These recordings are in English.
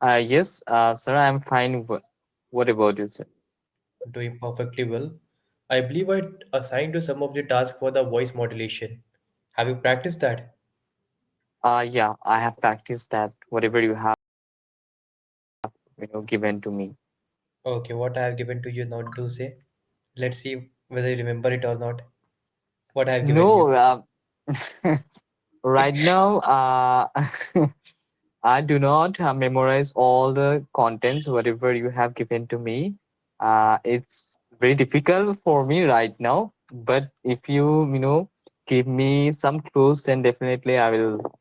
Yes, sir, I'm fine. What about you, sir? Doing perfectly well. I believe I assigned you some of the tasks for the voice modulation. Have you practiced that? Yeah, I have practiced that. Whatever you have, given to me. Okay, what I have given to you now, do say. Let's see whether you remember it or not. What I have given you. No, right now, I do not memorize all the contents, whatever you have given to me. It's very difficult for me right now. But if you give me some clues, then definitely I will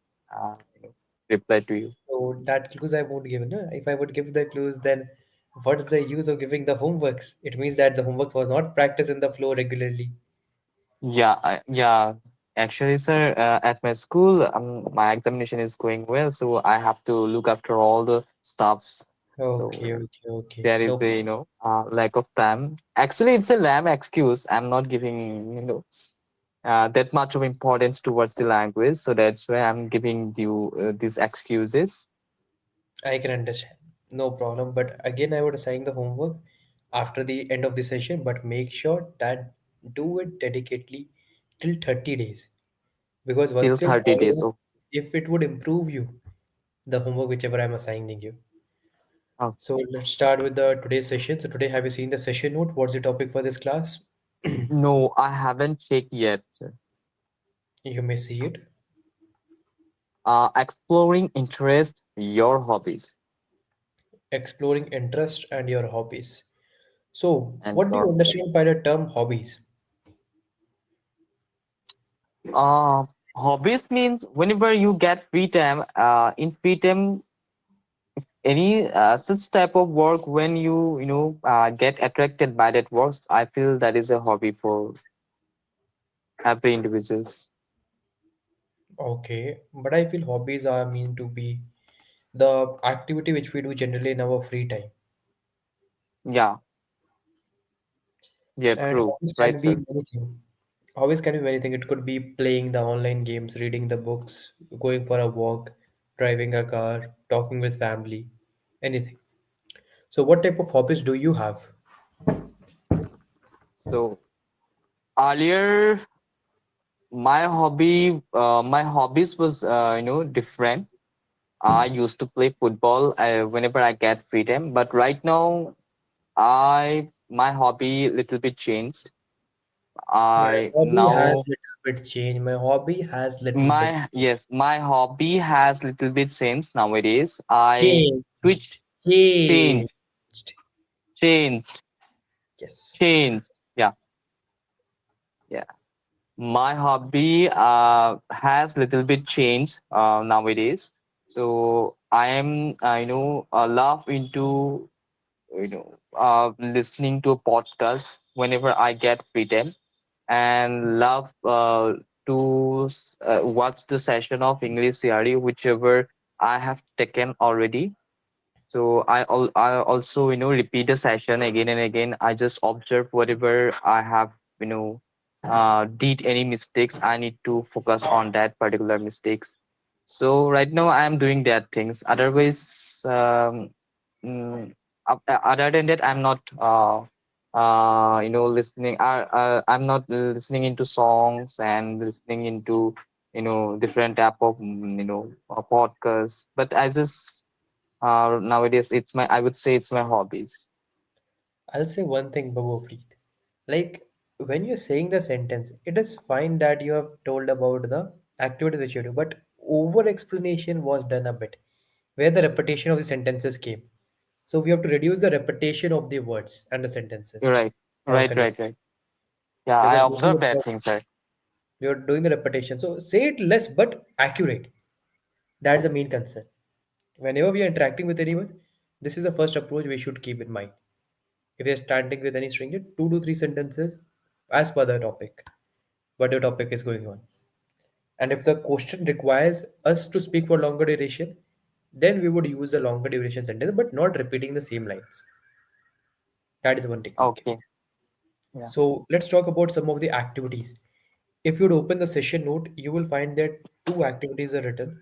reply to you. So that clues I won't give. No? If I would give the clues, then what is the use of giving the homeworks? It means that the homework was not practiced in the flow regularly. Yeah, yeah. Actually, sir, at my school, my examination is going well, so I have to look after all the stuffs. Okay, So okay, okay. there is No, a lack of time. Actually, it's a lame excuse. I'm not giving that much of importance towards the language, so that's why I'm giving you these excuses I can understand. No problem. But again, I would assign the homework after the end of the session, but make sure that do it dedicatedly till 30 days. Because till once you'll 30 follow days. it, Oh, if it would improve you, the homework whichever I'm assigning you. So okay. let's start with the today's session. So today, have you seen the session note? What's the topic for this class? No, I haven't checked yet. You may see it. Exploring interest, your hobbies, Exploring interest and your hobbies. So, and what do you your understand by hobbies. the term hobbies? Uh, Hobbies means whenever you get free time, in free time, any such type of work when you get attracted by that work, I feel that is a hobby for every individuals. Okay, but I feel hobbies are mean to be the activity which we do generally in our free time. Yeah, yeah, And true. hobbies Right, can be sir. anything. Hobbies can be anything. It could be playing the online games, reading the books, going for a walk, driving a car, talking with family, anything. So, what type of hobbies do you have? So earlier, my hobbies was different. I used to play football whenever I get free time, but right now I my hobby little bit changed. My I hobby has now little bit changed. My hobby has little bit my yes, my hobby has little bit changed nowadays. I changed. switch, changed, Changed. changed, Yes. changed. Yeah, yeah. My hobby has little bit changed nowadays. So I am love into listening to a podcast whenever I get free time, and love to watch the session of English Yaari, whichever I have taken already. So I also repeat the session again and again. I just observe whatever I have did any mistakes. I need to focus on that particular mistakes. So right now I am doing that things. Otherwise, mm, other than that, I'm not listening. I'm not listening into songs and listening into different type of podcasts. But I just nowadays I would say it's my hobbies. I'll say one thing, Babu Preet. Like when you're saying the sentence, it is fine that you have told about the activity which you do, but over explanation was done a bit, where the repetition of the sentences came. So we have to reduce the repetition of the words and the sentences You're right. in our Right, right, conversation right. Yeah, because I observed that thing, sir. we are doing the repetition. So say it less but accurate. That's the main concern. Whenever we are interacting with anyone, this is the first approach we should keep in mind. If you're standing with any stranger, 2 to 3 sentences as per the topic, what the topic is going on. And if the question requires us to speak for longer duration, then we would use the longer duration sentence, but not repeating the same lines. That is one technique. Okay. Yeah. So let's talk about some of the activities. If you'd open the session note, you will find that two activities are written: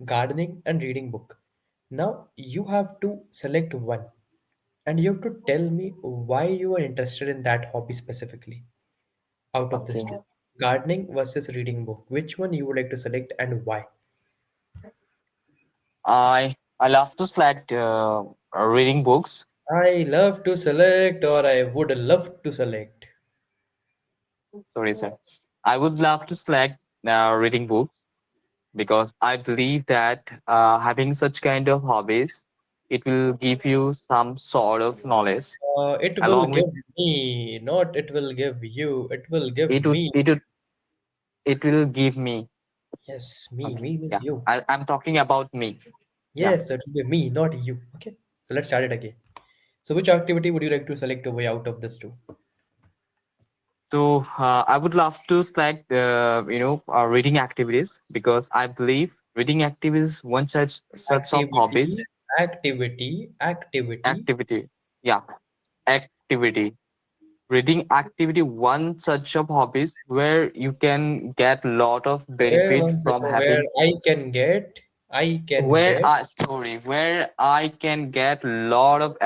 gardening and reading book. Now you have to select one, and you have to tell me why you are interested in that hobby specifically out of this Okay. two. Gardening versus reading book. Which one you would like to select and why? I love to select reading books. I love to select, or I would love to select. Sorry, sir. I would love to select reading books because I believe that having such kind of hobbies, it will give you some sort of knowledge. It will Along with give me, not it will give you, it will give it would me. it will give me. Yes, me. Okay, Me means yeah, you. I'm talking about me. Yeah. Yes, it will be me, not you. Okay, so let's start it again. So, which activity would you like to select away out of this two? So I would love to select reading activities because I believe reading activities one such of hobbies Activity, activity. activity. Yeah, activity. Reading activity one such of hobbies where you can get lot of Where benefit one such from a where having I can get where I can get lot of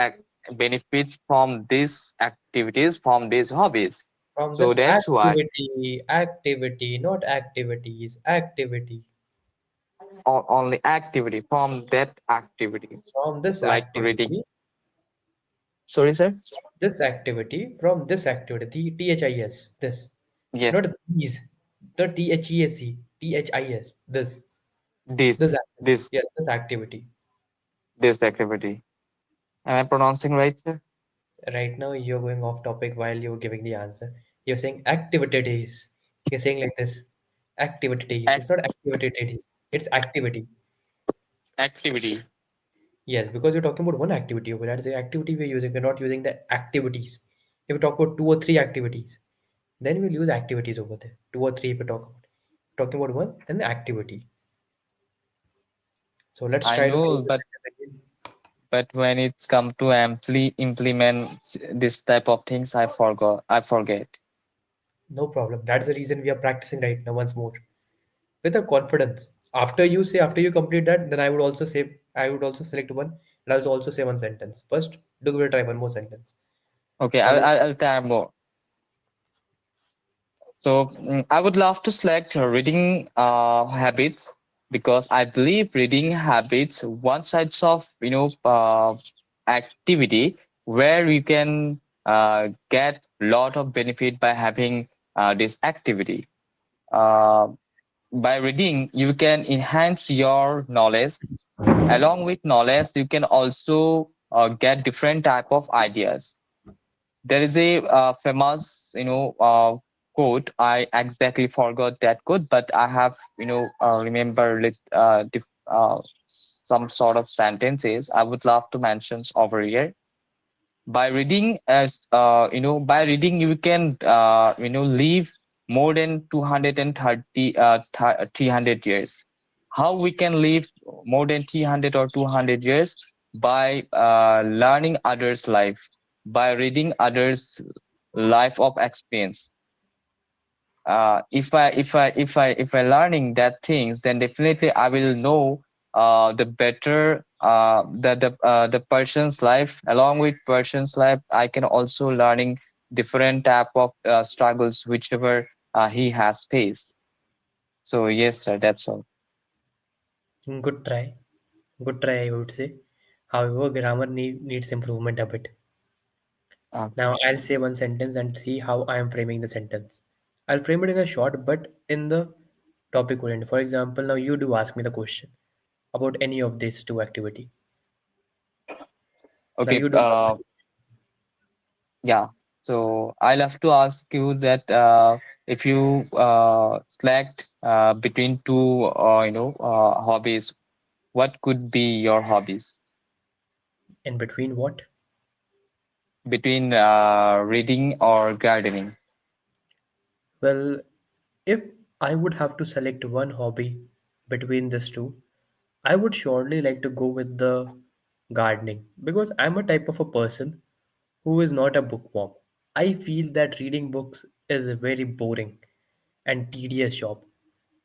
benefits from these activities, from these hobbies. from So this that's why activity, not activities, activity. only activity from that activity, From this like reading. activity, Sorry, sir. from this activity, THIS, this, Yes, not these, not THESE, THIS, this this activity. this Yes, this activity. this activity. Am I pronouncing right, sir? Right now, you're going off topic while you're giving the answer. You're saying activities. You're saying like this activities. Act, It's not activities, it's activity. activity. Yes, because you're talking about one activity over there. That's the activity we're using. We're not using the activities. If we talk about two or three activities, then we'll use activities over there. Two or three if we talking about one, then the activity. So let's I try to fill know, the but sentence again. when it's come to implement this type of things, I forget. No problem. That's the reason we are practicing right now once more. With a confidence. After you complete that, then I would also select one and I'll also say one sentence. First, do we try one more sentence. Okay, Now, I'll tell more. So I would love to select reading habits because I believe reading habits one sides of activity where you can get lot of benefit by having this activity. Uh, by reading, you can enhance your knowledge. Along with knowledge, you can also get different type of ideas. There is a famous quote. I exactly forgot that quote, but I have remember some sort of sentences I would love to mention over here. By reading, as by reading you can live more than 230 300 years. How we can live more than 300 or 200 years? By learning others life, by reading others life of experience. If I learning that things, then definitely I will know the better the person's life. Along with person's life, I can also learning different type of struggles whichever he has faced. So yes, sir, that's all. good try. Good try, I would say. However, needs improvement a bit. Okay. Now, I'll say one sentence and see how I am framing the sentence. I'll frame it in a short, but in the topic oriented. For example, now you do ask me the question about any of these two activity. Now Okay. you do ask me. Yeah. So I'll have to ask you that if you select between two hobbies, what could be your hobbies? In between what? Between reading or gardening? Well, if I would have to select one hobby between these two, I would surely like to go with the gardening because I'm a type of a person who is not a bookworm. I feel that reading books is a very boring and tedious job.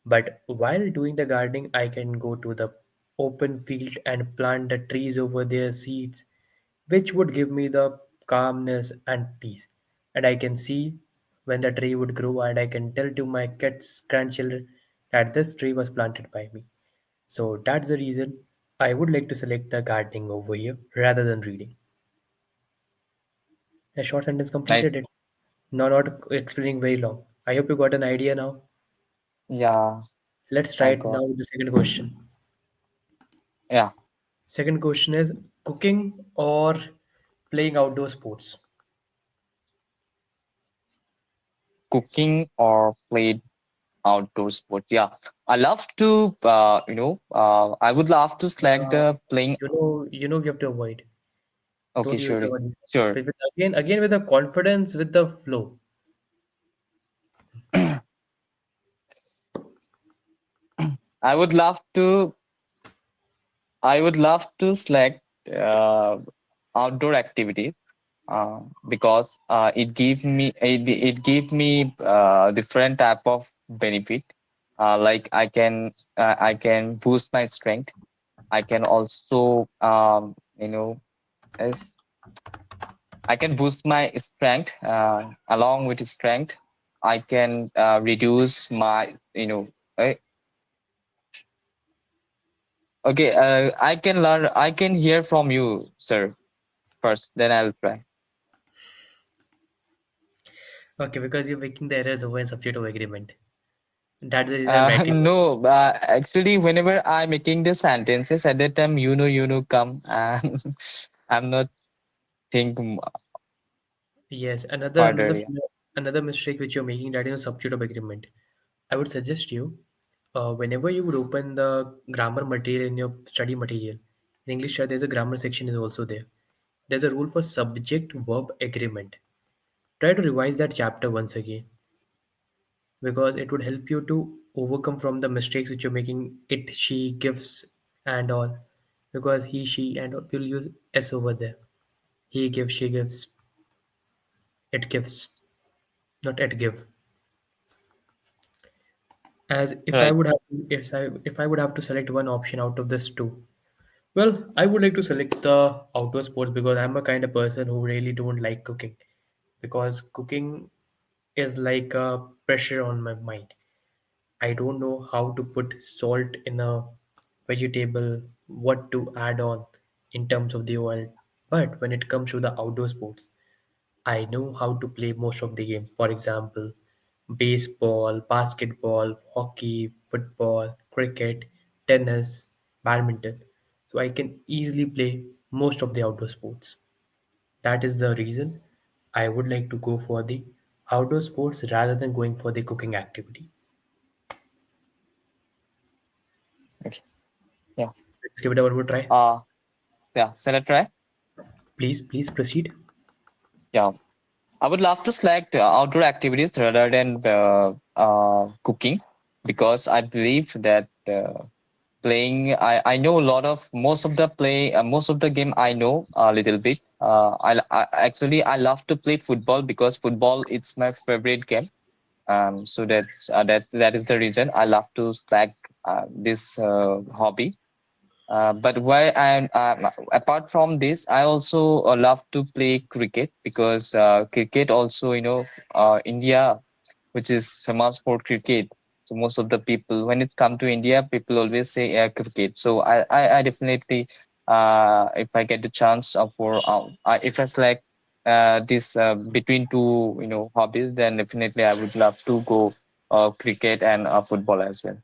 But while doing the gardening, I can go to the open field and plant the trees over their seeds, which would give me the calmness and peace. And I can see when the tree would grow, and I can tell to my kids, grandchildren, that this tree was planted by me. So that's the reason I would like to select the gardening over here rather than reading. A short sentence Nice. completed it. No, not explaining very long. I hope you got an idea now. Yeah, Let's try I it got. now with the second question. Yeah, Second question is cooking or playing outdoor sports? cooking or played outdoor sport. Yeah, I love to. I would love to select Uh, the playing. you have to avoid. Okay, Don't use sure, the word. sure. Again with the confidence, with the flow. I would love to. I would love to select uh, outdoor activities because it give me different type of benefit. Like I can boost my strength. I can also as I can boost my strength. Along with strength, I can reduce my eh, okay. I can learn. I can hear from you, sir. First, then I'll try. Okay, because you're making the errors over in subject of agreement. That's the reason I'm writing. No, actually, whenever I'm making the sentences at that time, come, and I'm not think Yes, further. Yeah. another mistake which you're making, that is substitute of agreement. I would suggest you, whenever you would open the grammar material in your study material, in English, there's a grammar section is also there. There's a rule for subject verb agreement. Try to revise that chapter once again because it would help you to overcome from the mistakes which you're making. It, she, gives, and all. Because he, she, and all, we'll use s over there. He gives, she gives, it gives, not it give. As if I Right. would have if I would have to select one option out of this two, well, I would like to select the outdoor sports because I'm a kind of person who really don't like cooking, because cooking is like a pressure on my mind. I don't know how to put salt in a vegetable, what to add on in terms of the oil. But when it comes to the outdoor sports, I know how to play most of the game. For example, baseball, basketball, hockey, football, cricket, tennis, badminton. So I can easily play most of the outdoor sports. That is the reason I would like to go for the outdoor sports rather than going for the cooking activity. Okay. Yeah. Let's give it a one more try. Uh, yeah. Shall I try? Please proceed. Yeah. I would love to select outdoor activities rather than cooking because I believe that playing. I know a lot of most of the game I know a little bit. I love to play football because football it's my favorite game. So that is the reason I love to select this hobby. But why I'm apart from this, I also love to play cricket because cricket also India, which is famous for cricket. So most of the people, when it's come to India, people always say cricket. So I definitely, if I get the chance if I select this between two hobbies, then definitely I would love to go cricket and football as well.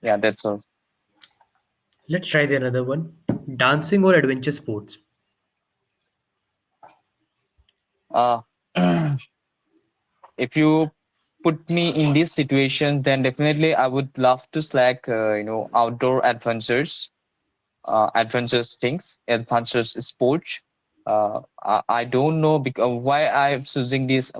Yeah, that's all. Let's try the another one. Dancing or adventure sports? Uh, if you put me in this situation, then definitely I would love to select outdoor adventures things, adventures sports. I don't know because why I am choosing this,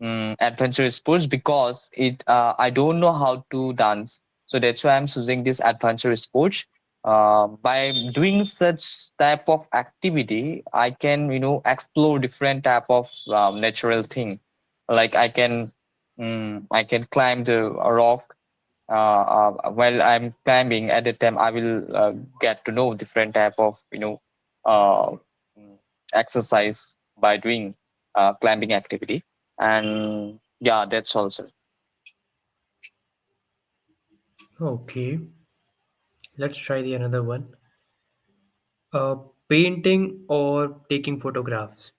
adventure sports because I don't know how to dance. So that's why I'm choosing this adventure sports. By doing such type of activity, I can, explore different type of natural thing. Like I can climb the rock. while I'm climbing at the time, I will get to know different type of uh, mm, exercise by doing climbing activity. And yeah, that's also. Okay, let's try the another one. Uh, Painting or taking photographs?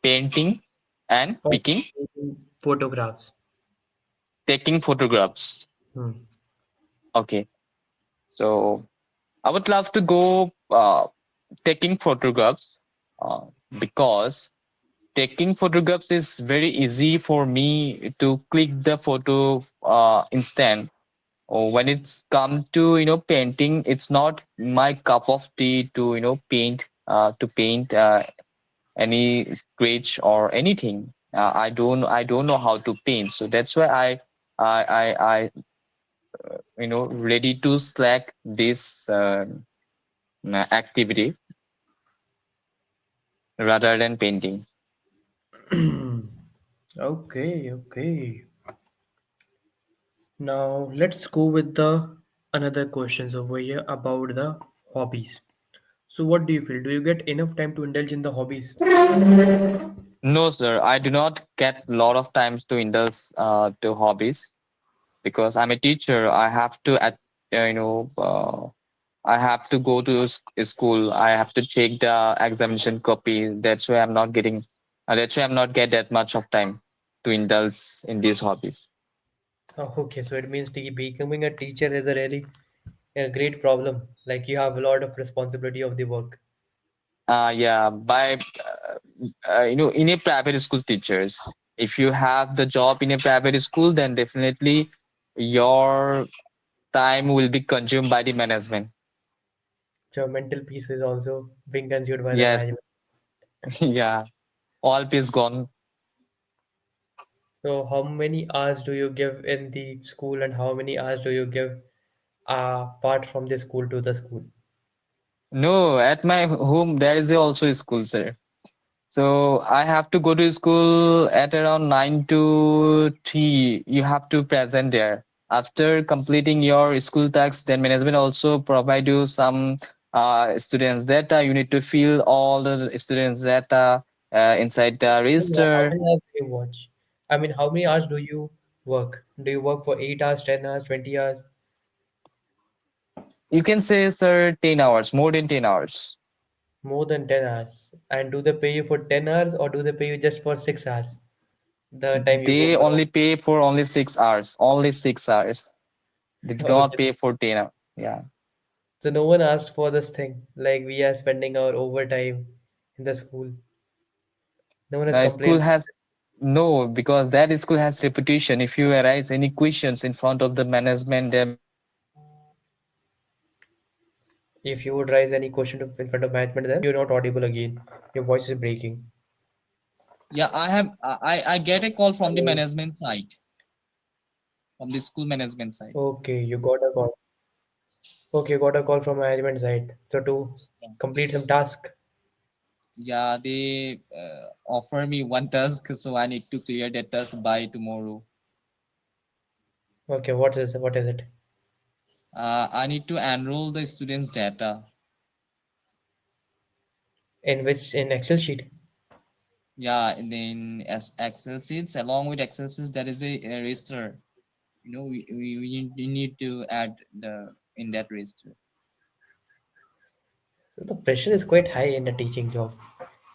Painting and Or picking, taking photographs. taking photographs. Hmm. Okay, so I would love to go taking photographs uh, because taking photographs is very easy for me to click the photo instant. Or when it's come to painting, it's not my cup of tea to paint any scratch or anything. I don't know how to paint, so that's why I ready to slack this activities rather than painting. Okay, okay. Now let's go with the another questions over here about the hobbies. So what do you feel? Do you get enough time to indulge in the hobbies? No, sir, I do not get a lot of times to indulge to hobbies because I'm a teacher. I have to I have to go to school. I have to check the examination copy. That's why I'm not get that much of time to indulge in these hobbies. Oh, okay, so it means becoming a teacher is a really a great problem. Like you have a lot of responsibility of the work. Yeah, by in a private school teachers, if you have the job in a private school, then definitely your time will be consumed by the management. So mental peace is also being consumed by the Yes, management. yeah, all peace gone. So how many hours do you give in the school and how many hours do you give apart from the school to the school? No, at my home there is also a school, sir. So I have to go to school at around 9 to 3. You have to present there. After completing your school tasks, then management also provide you some students data. You need to fill all the students data inside the How register. many hours do you watch? I mean, how many hours do you work? Do you work for 8 hours, 10 hours, 20 hours? You can say, sir, 10 hours, more than 10 hours. More than 10 hours. And do they pay you for 10 hours or do they pay you just for 6 hours? The time you go They for only pay for only 6 hours, only 6 hours. They do not okay. pay for 10 hours. Yeah. So no one asked for this thing. Like we are spending our overtime in the school. No one has The school complained. has no, because that school has reputation. If you arise any questions in front of the management, their management will also If you would raise any question in front of management, then you're not audible again. Your voice is breaking. yeah, I get a call from the Hello. management side, from the school management side. Okay, you got a call. Okay, you got a call from management side. So to Yeah, complete some task. yeah, they offer me one task, so I need to clear that task by tomorrow. Okay, what is what is it? I need to enroll the students' data. In which in Excel sheet? Yeah, and then as Excel sheets, along with Excel sheets, there is a register. We need to add the in that register. So the pressure is quite high in the teaching job,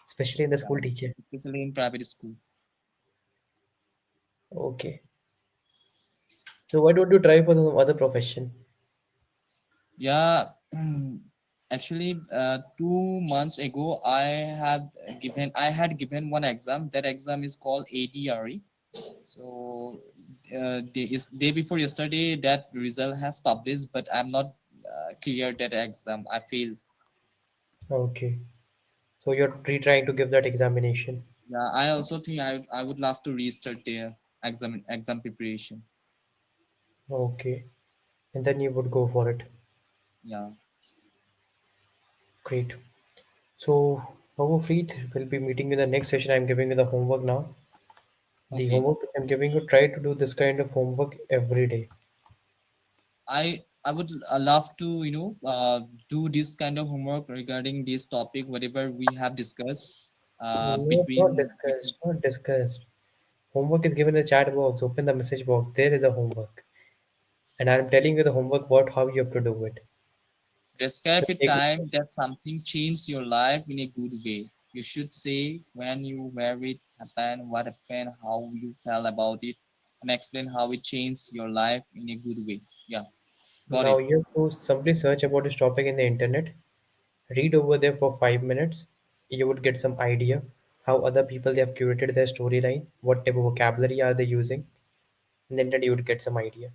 especially in the Yeah, school teacher. especially in private school. Okay. So why don't you try for some other profession? Yeah, actually, 2 months ago, I had given one exam. That exam is called ADRE. So, day before yesterday, that result has published, but I'm not cleared that exam. I failed. Okay. So you're retrying to give that examination. Yeah, I also think I would love to restart the exam preparation. Okay. And then you would go for it. Yeah. Great. So, Babu Preet will be meeting you in the next session. I'm giving you the homework now. The Okay. homework which I'm giving you, try to do this kind of homework every day. I would love to do this kind of homework regarding this topic, whatever we have discussed No, not between. discussed, not discussed. Homework is given in the chat box. Open the message box. There is a homework. And I'm telling you the homework what how you have to do it. Describe Just a take it. time that something changed your life in a good way. You should say when you where it happened, what happened, how you felt about it, and explain how it changed your life in a good way. Yeah, got Now it. you have to simply search about this topic in the internet. Read over there for 5 minutes. You would get some idea how other people they have curated their storyline, what type of vocabulary are they using, and then you would get some idea.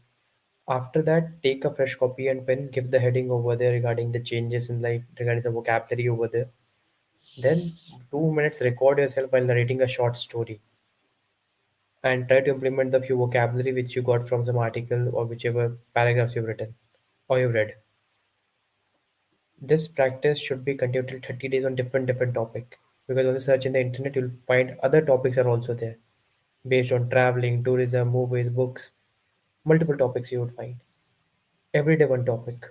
After that, take a fresh copy and pen, give the heading over there regarding the changes in life, regarding the vocabulary over there. Then 2 minutes record yourself while narrating a short story and try to implement the few vocabulary which you got from some article or whichever paragraphs you've written or you've read. This practice should be continued till 30 days on different topic because when you search in the internet you'll find other topics are also there based on traveling, tourism, movies, books, multiple topics you would find. Every day one topic.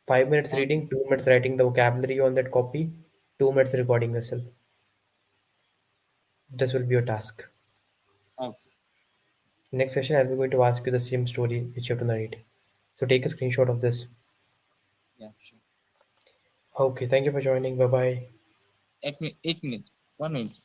5 minutes Okay. reading, 2 minutes writing the vocabulary on that copy, 2 minutes recording yourself. This will be your task. Okay. Next session, I'll be going to ask you the same story which you have to narrate. So take a screenshot of this. Yeah, sure. Okay, thank you for joining. Bye bye. 8 minutes. 1 minute.